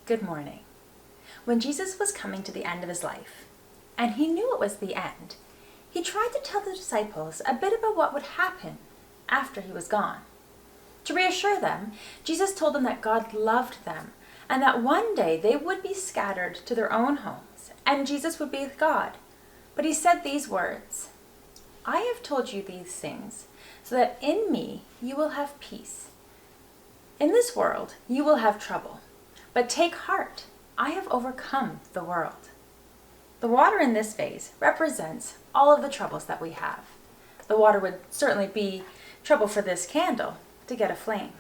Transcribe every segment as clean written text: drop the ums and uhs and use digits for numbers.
Good morning. When Jesus was coming to the end of his life, and he knew it was the end, he tried to tell the disciples a bit about what would happen after he was gone. To reassure them, Jesus told them that God loved them and that one day they would be scattered to their own homes and Jesus would be with God. But he said these words, "I have told you these things so that in me you will have peace. In this world you will have trouble. But take heart, I have overcome the world." The water in this vase represents all of the troubles that we have. The water would certainly be trouble for this candle to get a flame.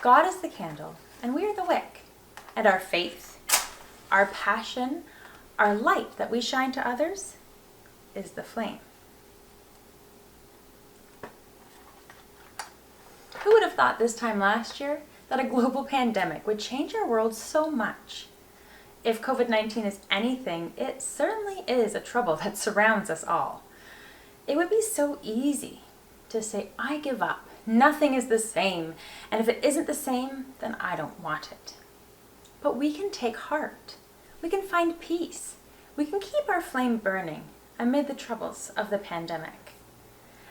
God is the candle and we are the wick. And our faith, our passion, our light that we shine to others is the flame. Who would have thought this time last year that a global pandemic would change our world so much? If COVID-19 is anything, it certainly is a trouble that surrounds us all. It would be so easy to say, I give up, nothing is the same, and if it isn't the same, then I don't want it. But we can take heart, we can find peace, we can keep our flame burning amid the troubles of the pandemic.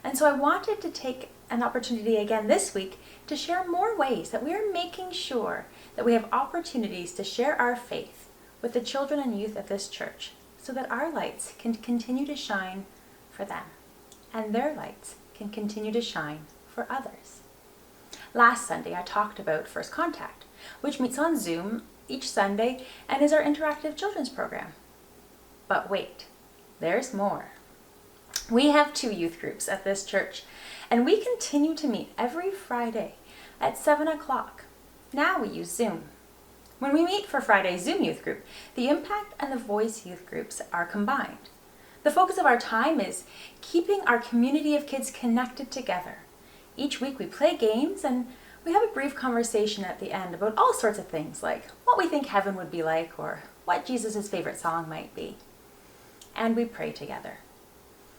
And so I wanted to take an opportunity again this week to share more ways that we are making sure that we have opportunities to share our faith with the children and youth of this church so that our lights can continue to shine for them and their lights can continue to shine for others. Last Sunday I talked about First Contact, which meets on Zoom each Sunday and is our interactive children's program. But wait, there's more. We have 2 youth groups at this church, and we continue to meet every Friday at 7 o'clock. Now we use Zoom. When we meet for Friday's Zoom youth group, the Impact and the Voice youth groups are combined. The focus of our time is keeping our community of kids connected together. Each week we play games and we have a brief conversation at the end about all sorts of things like what we think heaven would be like or what Jesus' favorite song might be. And we pray together.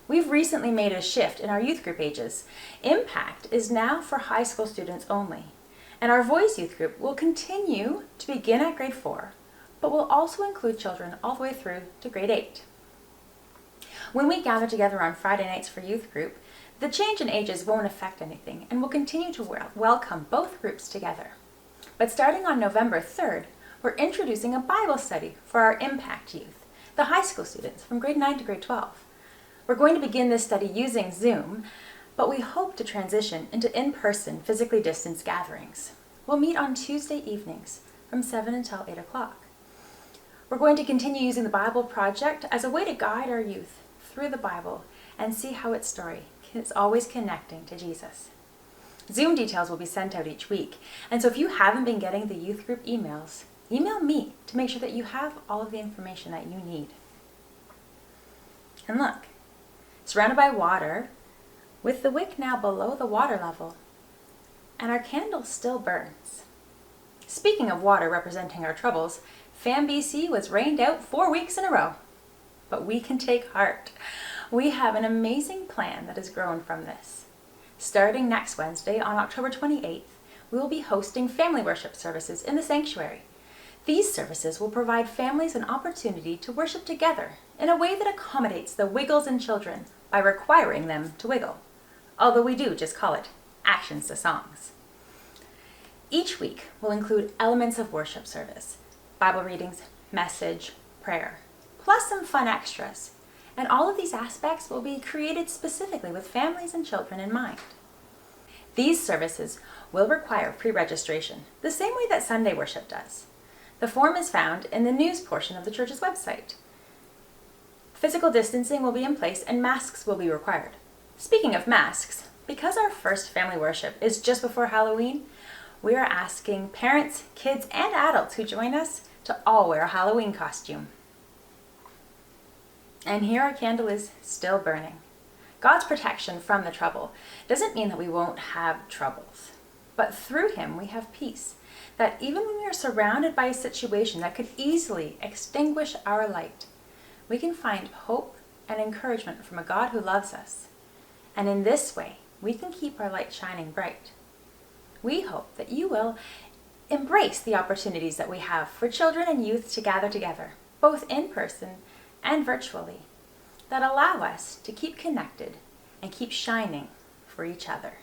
We've recently made a shift in our youth group ages. Impact is now for high school students only, and our Voice youth group will continue to begin at grade 4, but will also include children all the way through to grade 8. When we gather together on Friday nights for youth group, the change in ages won't affect anything, and we'll continue to welcome both groups together. But starting on November 3rd, we're introducing a Bible study for our Impact youth, the high school students from grade 9 to grade 12. We're going to begin this study using Zoom, but we hope to transition into in-person, physically distanced gatherings. We'll meet on Tuesday evenings from 7 until 8 o'clock. We're going to continue using the Bible Project as a way to guide our youth through the Bible and see how its story is always connecting to Jesus. Zoom details will be sent out each week, and so if you haven't been getting the youth group emails, email me to make sure that you have all of the information that you need. And look, surrounded by water, with the wick now below the water level, and our candle still burns. Speaking of water representing our troubles, FAM-BC was rained out 4 weeks in a row. But we can take heart. We have an amazing plan that has grown from this. Starting next Wednesday on October 28th, we will be hosting family worship services in the sanctuary. These services will provide families an opportunity to worship together in a way that accommodates the wiggles in children by requiring them to wiggle, although we do just call it actions to songs. Each week will include elements of worship service, Bible readings, message, prayer, plus some fun extras, and all of these aspects will be created specifically with families and children in mind. These services will require pre-registration, the same way that Sunday worship does. The form is found in the news portion of the church's website. Physical distancing will be in place and masks will be required. Speaking of masks, because our first family worship is just before Halloween, we are asking parents, kids, and adults who join us to all wear a Halloween costume. And here our candle is still burning. God's protection from the trouble doesn't mean that we won't have troubles, but through Him we have peace, that even when we are surrounded by a situation that could easily extinguish our light, we can find hope and encouragement from a God who loves us. And in this way, we can keep our light shining bright. We hope that you will embrace the opportunities that we have for children and youth to gather together, both in person and virtually, that allow us to keep connected and keep shining for each other.